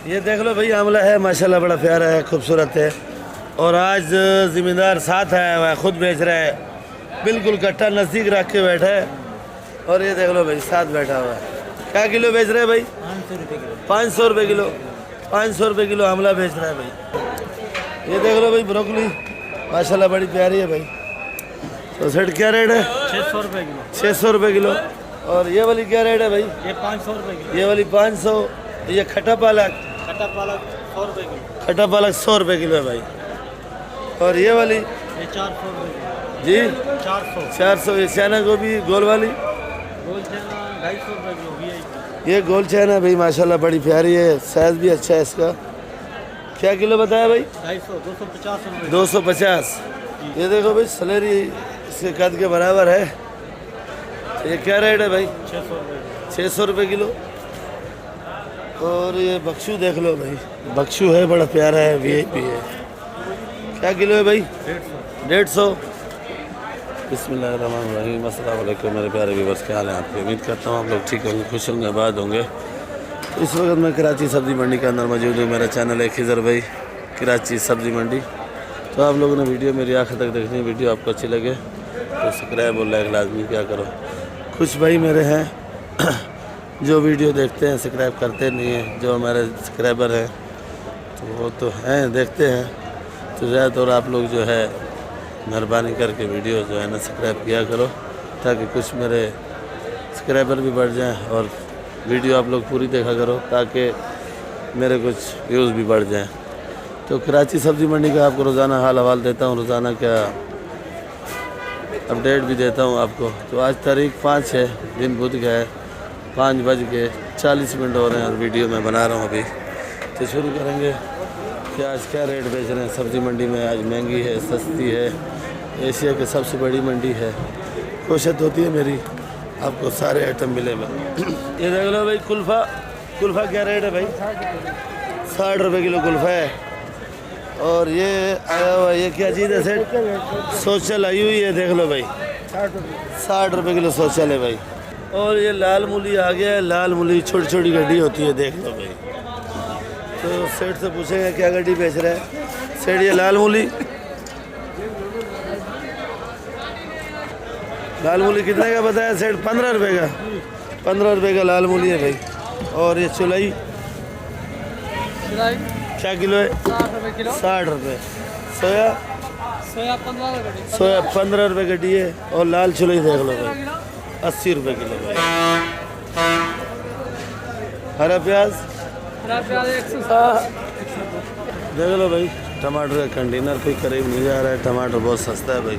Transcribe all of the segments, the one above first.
ये देख लो भाई आंवला है माशाल्लाह, बड़ा प्यारा है, खूबसूरत है। और आज ज़िम्मेदार साथ आया हुआ है, खुद बेच रहा है, बिल्कुल कट्टा नज़दीक रख के बैठा है। और ये देख लो भाई साथ बैठा हुआ है। क्या किलो बेच रहे हैं भाई? 500 रुपये किलो। 500 रुपये किलो। 500 रुपये किलो आंवला बेच रहा है भाई। ये देख लो भाई ब्रोकली माशाल्लाह बड़ी प्यारी है भाई। तो सेठ क्या रेट है? 600 रुपये किलो। 600 रुपये किलो। और ये वाली क्या रेट है भाई? ये 500 रुपये किलो। ये वाली 500। ये खट्टा पालक? खट्टा पालक 100 रुपये किलो। खट्टा पालक 100 रुपये किलो है भाई। और ये वाली? ये 400 रुपये किलो। जी 400। 400। ये चाइना गोभी गोल वाली? गोल चना 250 रुपये किलो VIP। ये गोल चाइना भाई माशाल्लाह बड़ी प्यारी है, साइज़ भी अच्छा है इसका। क्या किलो बताया भाई? 250 250 रुपये। 250। ये देखो भाई सलेरी इसके कद के बराबर है। ये क्या रेट है भाई? 600 रुपये। 600 रुपये किलो। और ये बक्शू देख लो भाई, बक्शू है बड़ा प्यारा है, VIP है। क्या किलो है भाई? 150। बिस्मिल्लाहिर्रहमानिर्रहीम। अस्सलाम वालेकुम मेरे प्यारे व्यूअर्स, क्या हाल है आपके? उम्मीद करता हूँ आप लोग ठीक होंगे, खुश होंगे, आबाद होंगे। तो इस वक्त मैं कराची सब्ज़ी मंडी के अंदर मौजूद हूँ। मेरा चैनल है खिज़र भाई कराची सब्ज़ी मंडी। तो आप लोगों ने वीडियो मेरी आखिर तक देखनी है। वीडियो आपको अच्छी लगे तो सब्सक्राइब और लाइक लाजमी क्या करो। कुछ भाई मेरे हैं जो वीडियो देखते हैं सब्सक्राइब करते नहीं हैं, जो हमारे सब्सक्राइबर हैं तो वो तो हैं देखते हैं। तो ज़्यादातर आप लोग जो है मेहरबानी करके वीडियो जो है ना सब्सक्राइब किया करो, ताकि कुछ मेरे सब्सक्राइबर भी बढ़ जाएं। और वीडियो आप लोग पूरी देखा करो ताकि मेरे कुछ व्यूज़ भी बढ़ जाएं। तो कराची सब्ज़ी मंडी का आपको रोज़ाना हाल हवाल देता हूँ, रोज़ाना क्या अपडेट भी देता हूँ आपको। तो आज तारीख 5 है, दिन बुध का है, 5:40 हो रहे हैं और वीडियो मैं बना रहा हूँ अभी। तो शुरू करेंगे कि आज क्या रेट बेच रहे हैं सब्ज़ी मंडी में। आज महंगी है, सस्ती है, एशिया की सबसे बड़ी मंडी है। कोशिश होती है मेरी आपको सारे आइटम मिले में। ये देख लो भाई कुल्फ़ा, कुल्फ़ा क्या रेट है भाई? 60 रुपये किलो कुल्फ़ा है। और ये आया हुआ ये क्या चीज़ है सेठ? सोशल आई हुई है, देख लो भाई 60 रुपये किलो सोशल है भाई। और ये लाल मूली आ गया है, लाल मूली छोटी छोटी गड्डी होती है, देख लो भाई। तो सेठ से पूछेंगे क्या गड्डी बेच रहा है सेठ? ये लाल मूली, लाल मूली कितने का बताया सेठ? 15 रुपये का। 15 रुपये का लाल मूली है भाई। और ये चुलाई क्या किलो है? 60 रुपये किलो। 60 रुपये। सोया? सोया 15 रुपये। सोया 15 रुपये गड्डी है। और लाल चुलाई देख लो भाई 80 रुपये किलो भाई। हरा प्याज? हरा प्याज 160। देख लो भाई टमाटर का कंटेनर कोई करीब नहीं जा रहा है, टमाटर बहुत सस्ता है भाई।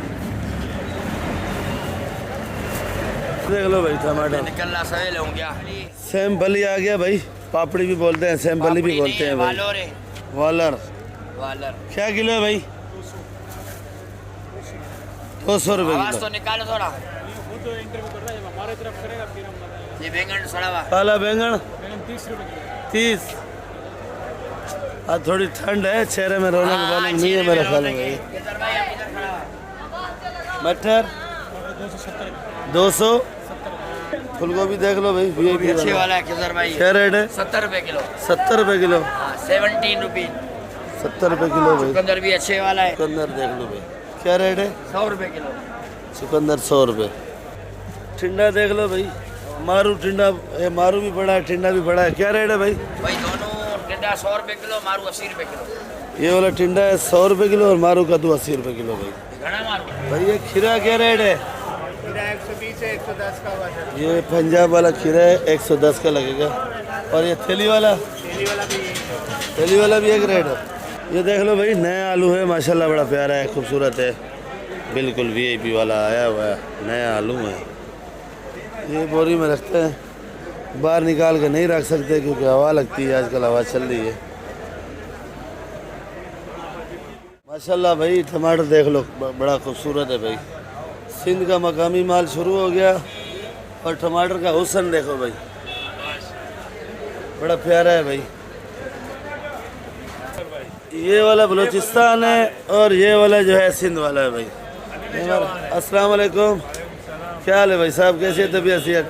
देख लो भाई टमाटर निकलना सवेल हो गया। सेम बली आ गया भाई, पापड़ी भी बोलते हैं, सेम बली भी बोलते हैं भाई। वालर वालर क्या किलो है भाई? 200 रुपये आवाज किलो। तो निकालो थोड़ा। ये बैंगन सड़ा हुआ काला बैंगन 30 रुपये किलो। 30। आज थोड़ी ठंड है, चेहरे में रौनक वानक नहीं है मेरा ख्याल में भाई। मटर 200। फूल गोभी देख लो भाई VIP अच्छे वाला है किधर भाई? क्या रेट है? 70 रुपये किलो। 70 रुपये किलो। 17 रुपये। 70 रुपये किलो भाई। चुकंदर भी अच्छे वाला है। चुकंदर देख लो भाई क्या रेट है? 100 रुपये किलो। चुकंदर 100 रुपये। टिंडा देख लो भाई, मारू टिंडा, मारू भी बड़ा है, टिंडा भी बड़ा है। क्या रेट है भाई? भाई दोनों टिंडा 100 रुपये किलो, मारू 80 रुपये किलो। ये वाला टिंडा है 100 रुपये किलो और मारू कद्दू 80 रुपये किलो भाई। घना मारू भाई ये खीरा क्या रेट है? 120 है, 110 का हुआ है। ये पंजाब वाला खीरा है, 110 का लगेगा। और ये थैली वाला? थैली वाला भी एक रेट है। ये देख लो भाई नया आलू है माशाल्लाह, बड़ा प्यारा है, खूबसूरत है, बिल्कुल VIP वाला आया हुआ है, नया आलू है। ये बोरी में रखते हैं, बाहर निकाल के नहीं रख सकते क्योंकि हवा लगती है, आजकल हवा चल रही है। माशाल्लाह भाई टमाटर देख लो बड़ा खूबसूरत है भाई। सिंध का मकामी माल शुरू हो गया और टमाटर का हुस्न देखो भाई, बड़ा प्यारा है भाई। ये वाला बलूचिस्तान है और ये वाला जो है सिंध वाला है भाई। अस्सलाम वालेकुम, क्या हाल है भाई साहब, कैसी है तबीयत सेहत?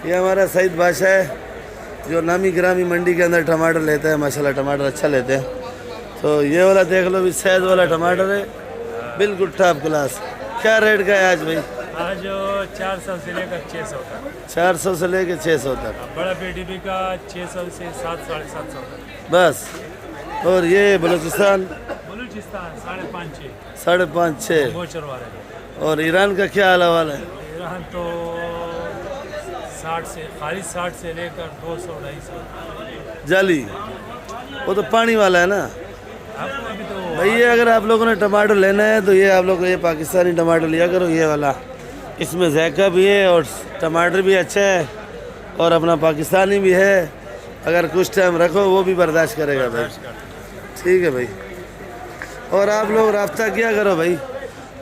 ये हमारा सईद बादशाह है, जो नामी ग्रामी मंडी के अंदर टमाटर लेते हैं, माशाल्लाह टमाटर अच्छा लेते हैं। तो ये वाला देख लो भी, सैद वाला टमाटर है, बिल्कुल टॉप क्लास। क्या रेट का है आज भाई? आज 400 से लेकर 600 तक, 400 से लेके 600 तक बड़ा पेटीबी का 600 से 700 साढ़े 700 तक। बस। और ये बलूचिस्तान बलूचिस्तान 5.5 5.5 6। गोचर वाले। और ईरान का क्या हाल है? ईरान तो 60 से लेकर 200 250। जाली वो तो पानी वाला है ना आपको अभी तो भाई। ये अगर आप लोगों ने टमाटर लेना है तो ये आप लोग ये पाकिस्तानी टमाटर लिया करो, ये वाला। इसमें जायका भी है और टमाटर भी अच्छा है और अपना पाकिस्तानी भी है। अगर कुछ टाइम रखो वो भी बर्दाश्त करेगा भाई। ठीक है भाई। और आप लोग रब्ता क्या करो भाई,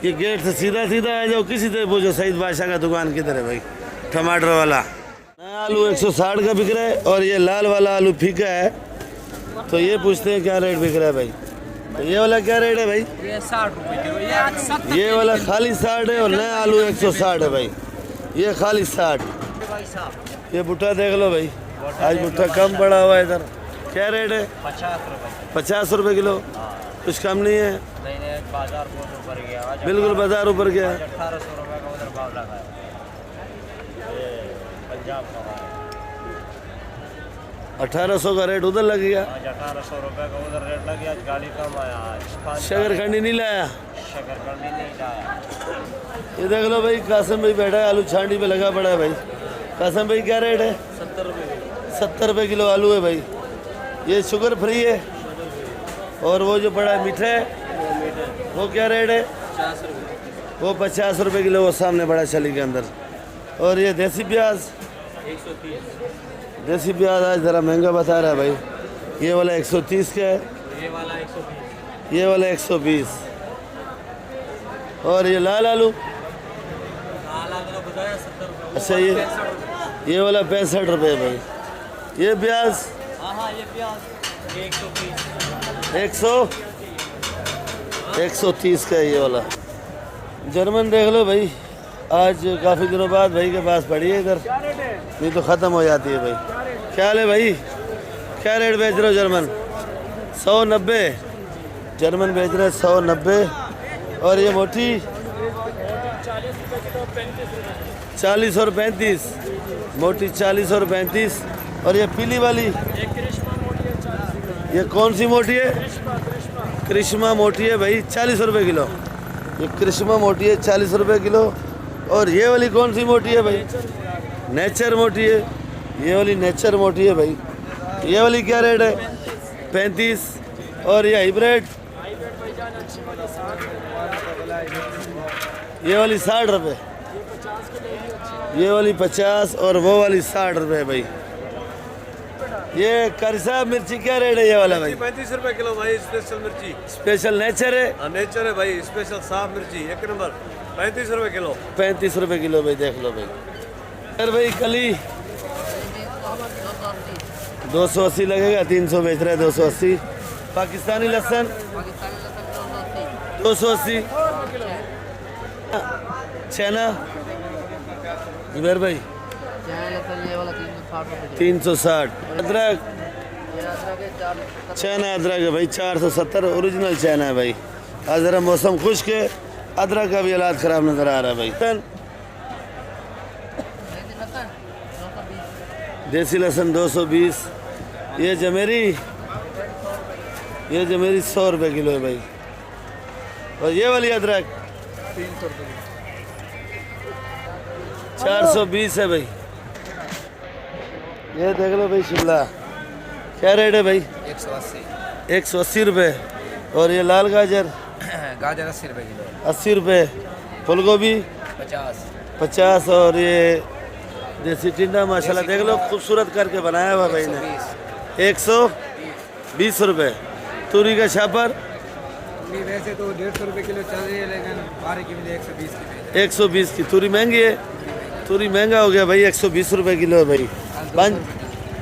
ये गेट से सीधा सीधा आ जाओ, किसी से पूछो सईद बादशाह का दुकान किधर है भाई, टमाटर वाला। नया आलू 160 का बिक रहा है और ये लाल वाला आलू फीका है। तो ये पूछते हैं क्या रेट बिक रहा है भाई। तो ये वाला क्या रेट है भाई? ये 60 रुपए किलो, ये आज 70। ये वाला खाली 60 है और नया आलू 160 है भाई। ये खाली 60। भाई साहब ये भुट्टा देख लो भाई, आज भुट्टा कम पड़ा हुआ है इधर। क्या रेट है? 50 रुपए। 50 रुपए किलो। कुछ कम नहीं है? नहीं, बाजार बहुत ऊपर गया आज। बिल्कुल बाजार ऊपर गया है। 1800 रुपए का उधर भाव लगा है। ये पंजाब का भाव है। 1800 का रेट उधर लग गया। आज 1800 रुपए का उधर रेट लग गया। आज गाली कम आया। आज शकरखंडी नहीं लाया। शकरकंदी नहीं लाया। ये देख लो भाई, कासिम भाई बैठा है, आलू छांडी पे लगा पड़ा है भाई। कासिम भाई क्या रेट है? 70 रुपए। 70 रुपए किलो आलू है भाई। ये शुगर फ्री है। और वो जो बड़ा मीठा है वो क्या रेट है? 50 रुपए। वो 50 रुपए किलो, वो सामने बड़ा छली के अंदर। और ये देसी प्याज 130। देसी प्याज आज ज़रा महंगा बता रहा है भाई। ये वाला 130 का है, ये वाला 120। ये वाला 120। और ये लाल आलू बताया 70 रुपए। अच्छा, ये वाला 65 रुपये भाई। ये प्याज हाँ, ये प्याज 120। 130 का है ये वाला। जर्मन देख लो भाई, आज काफ़ी दिनों बाद भाई के पास पड़ी है इधर, नहीं तो ख़त्म हो जाती है भाई। क्या हाल है भाई? क्या रेट बेच रहे हो जर्मन? 190 जर्मन बेच रहे हैं, 190। और ये मोटी 40 और 35, मोटी 40 और 35। और ये पीली वाली ये कौन सी मोटी है? कृष्मा मोटी है भाई, 40 रुपये किलो। ये कृष्मा मोटी है 40 रुपये किलो। और ये वाली कौन सी मोटी है भाई? नेचर मोटी है। ये वाली नेचर मोटी है भाई। ये वाली क्या रेट है? 35। और ये हाइब्रिड ये वाली 60 रुपये, ये वाली 50 और वो वाली 60 रुपये भाई। ये करसा मिर्ची क्या रेट है ये वाला भाई? 35 रुपए किलो भाई। स्पेशल मिर्ची, स्पेशल नेचर है। हाँ नेचर है भाई। स्पेशल साफ मिर्ची 1 नंबर। 35 रुपए किलो। 35 रुपये किलो भाई, देख लो भाई। अरे भाई कली 280 लगेगा, 300 बेच रहा है, 280। पाकिस्तानी लहसुन 280। चना जुबैर भाई 360। अदरक चना अदरक है भाई 470। ओरिजिनल चना है भाई। आज ज़रा मौसम खुश्क है, अदरक का भी हालात ख़राब नज़र आ रहा है भाई। देसी लहसुन 220। ये जमेरी 100 रुपये किलो है भाई। और ये वाली अदरक 420 है भाई। ये देख लो भाई शिमला क्या रेट है भाई? 180। 180 रुपये। और ये लाल गाजर गाजर 80 रुपए किलो। 80 रुपये। फूल गोभी 50। और ये देसी टिंडा माशाल्लाह देख लो खूबसूरत करके बनाया हुआ भाई ने, 120 रुपये। तूरी का छापर वैसे तो 150 रुपए किलो चल रही है, लेकिन बारी की मिले 120 की। 120 की तूरी महंगी है। तूरी महंगा हो गया भाई, 120 रुपये किलो है भाई।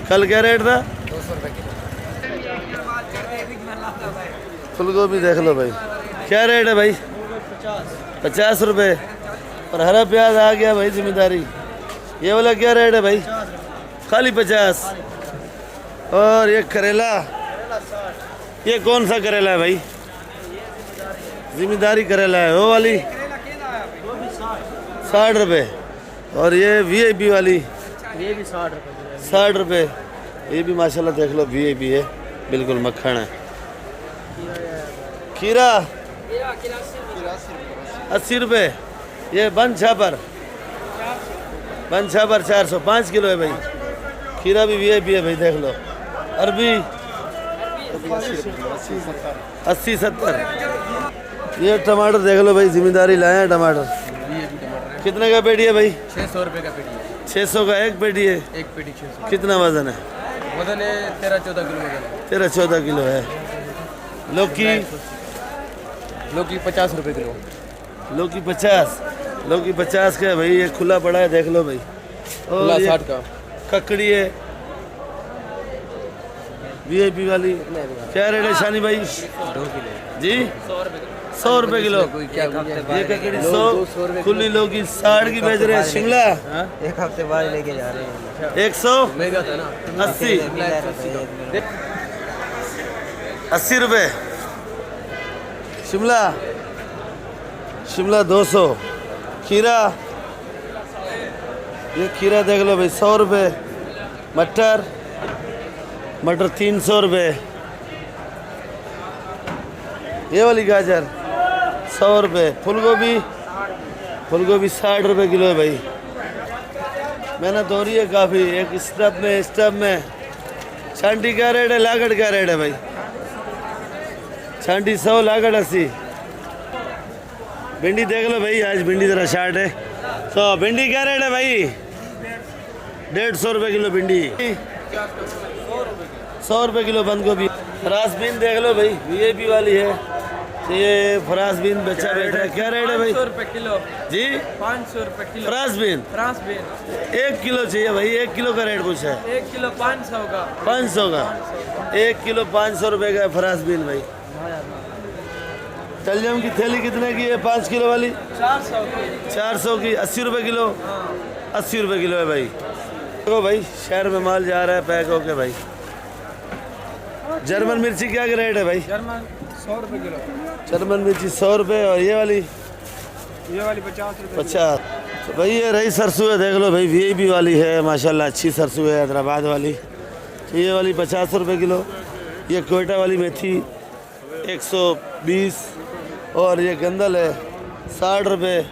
कल क्या रेट था? 200 रुपए किलो। फूल गोभी देख लो भाई क्या रेट है भाई? 50 रुपये। और हरा प्याज आ गया भाई जिम्मेदारी। ये वाला क्या रेट है भाई? खाली 50। और ये करेला, ये कौन सा करेला है भाई? जिम्मेदारी करेला है वो वाली, 60 रुपये। और ये VIP वाली ये भी 60 रुपये। 60 रुपये। ये भी माशाल्लाह देख लो VIP है, बिल्कुल मक्खन है। खीरा 80 रुपये। ये बन छापर 400, 5 किलो है भाई। खीरा भी VIP है भाई, देख लो। अरबी 80-70। ये टमाटर देख लो भाई, जिम्मेदारी लाए हैं टमाटर। कितने का पेटी है भाई? 600 रुपये का पेटी है। 600 का एक पेटी है। एक पेटी 600। कितना वजन है? वजन है 13-14 किलो वजन है। 13-14 किलो है। लौकी 50 रुपये किलो। लौकी 50 का है भाई। ये खुला पड़ा है, देख लो भाई। और ये 60 का। ककड़ी है VIP वाली। क्या रेट है शानी भाई? 2 किलो जी 100 रुपये किलो। क्या ये ककड़ी 100, खुली लौकी 60 की बेच रहे हैं। शिमला एक हफ्ते बाद लेके जा रहे हैं। 80 रुपये। शिमला 200। खीरा, ये खीरा देख लो भाई 100 रुपये। मटर 300 रुपये। ये वाली गाजर 100 रुपये। फूलगोभी 60 रुपये किलो है भाई। मेहनत हो रही है काफ़ी। एक स्टब में छांटी क्या रेट है? लागड़ क्या रेट है भाई? छांटी 100, लागड़ 80। भिंडी देख लो भाई, आज भिंडी ज़रा शार्ट है। तो भिंडी क्या रेट है भाई? 150 रुपये किलो भिंडी। 100 रुपये किलो बंद गोभी। फ्रांसबीन देख लो भाई, VIP वाली है। तो ये फ्रांसबीन बच्चा बैठा है। क्या रेट है भाई? 500 रुपये किलो जी 500 रुपये किलो। फ्रांसबीन 1 किलो चाहिए भाई। 1 किलो का रेट पूछा है। 1 किलो 500 का। 500 का 1 किलो 500 रुपये का है फ्रांसबीन भाई। शलजम की थैली कितने की है? 5 किलो वाली 400 की। 80 रुपये किलो। 80 रुपये किलो है भाई। देखो भाई, शहर में माल जा रहा है पैक होके भाई। जर्मन मिर्ची क्या रेट है भाई? जर्मन 100 रुपये किलो। जर्मन मिर्ची 100 रुपये। और ये वाली 50 रुपये। 50। तो भाई ये रही सरसों है, देख लो भाई VIP वाली है माशाल्लाह, अच्छी सरसों है हैदराबाद वाली। तो ये वाली 50 रुपये किलो। ये कोयटा वाली मेथी 120। और ये गंदल है 60 रुपये।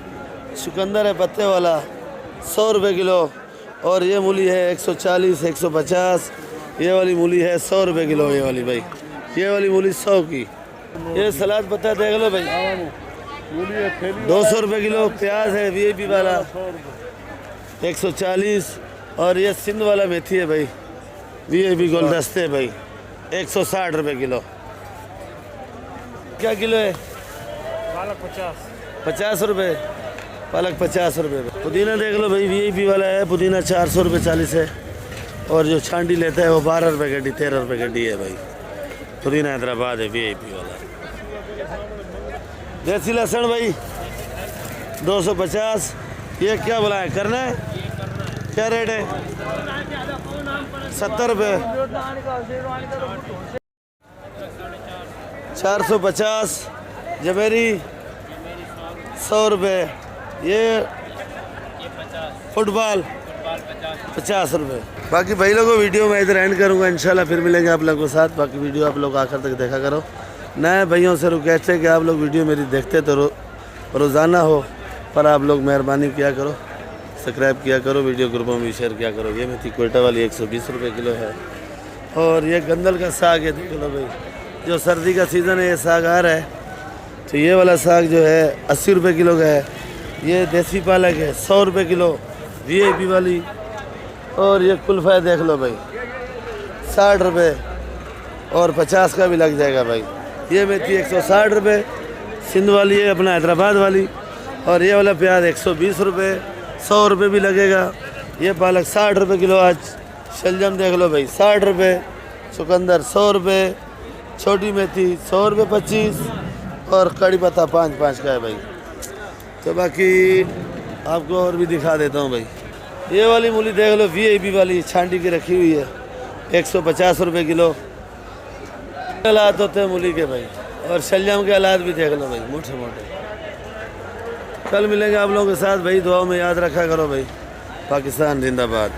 चुकंदर है पत्ते वाला 100 रुपये किलो। और ये मूली है 140, 150। ये वाली मूली है 100 रुपये किलो। ये वाली भाई, ये वाली मूली 100 की। ये सलाद पत्ता देख लो भाई 200 रुपये किलो। प्याज है VIP वाला 140। और ये सिंध वाला मेथी है भाई, VIP गुलदस्ते भाई 160 रुपये किलो। क्या किलो है? पालक 50 रुपये। पालक 50 रुपये। पुदीना देख लो भाई VIP वाला है। पुदीना 400 रुपये 40 है। और जो छांडी लेता है वो 12 रुपये गड्डी, 13 रुपये गड्डी है भाई। पुदीना हैदराबाद है VIP वाला। देसी लहसुन भाई 250। ये क्या बोला है? करना है? क्या रेट है? 70 रुपये। 450। जमेरी 100 रुपये। ये फुटबॉल 50 रुपये। बाकी भाई लोगों वीडियो मैं इधर एंड करूँगा, इंशाल्लाह फिर मिलेंगे आप लोगों के साथ। बाकी वीडियो आप लोग आखिर तक देखा करो। नए भाइयों से रिक्वेस्ट है कि आप लोग वीडियो मेरी देखते तो रोज़ाना हो, पर आप लोग मेहरबानी किया करो, सब्सक्राइब किया करो, वीडियो ग्रुपों में भी शेयर किया करो। ये मेथी कोयटा वाली 120 रुपये किलो है। और ये गंदल का साग है, देख लो भाई, जो सर्दी का सीज़न है ये साग आ रहा है। तो ये वाला साग जो है 80 रुपये किलो का है। ये देसी पालक है 100 रुपये किलो VIP वाली। और ये कुल्फ़ा देख लो भाई 60 रुपये। और 50 का भी लग जाएगा भाई। ये मेथी 160 रुपये सिंध वाली है, अपना हैदराबाद वाली। और ये वाला प्याज 120 रुपये, 100 रुपये भी लगेगा। ये पालक 60 रुपये किलो आज। शलजम देख लो भाई 60 रुपये। चुकंदर 100 रुपये। छोटी मेथी 100 रुपये 25। और कड़ी पत्ता 5-5 का है भाई। तो बाकी आपको और भी दिखा देता हूँ भाई। ये वाली मूली देख लो VIP वाली, छांटी की रखी हुई है 150 रुपये किलो। हालात होते हैं मूली के भाई, और शलजम के हालात भी देख लो भाई, मोटे मोटे। कल मिलेंगे आप लोगों के साथ भाई, दुआओं में याद रखा करो भाई। पाकिस्तान जिंदाबाद।